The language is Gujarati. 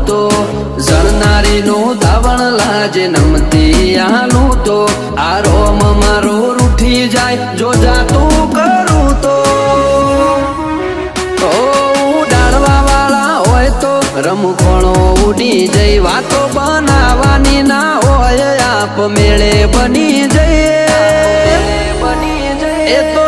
તો જણનારી નું ધાવણ લાજે નમતી આલું તો આ રોમ મારો રૂઠી જાય જો જાતું કરું તો ઉડાડવા વાળા હોય તો રમખોણો ઉડી જઈ વાતો બનાવવાની ના હોય આપ મેળે બની જઈએ એ તો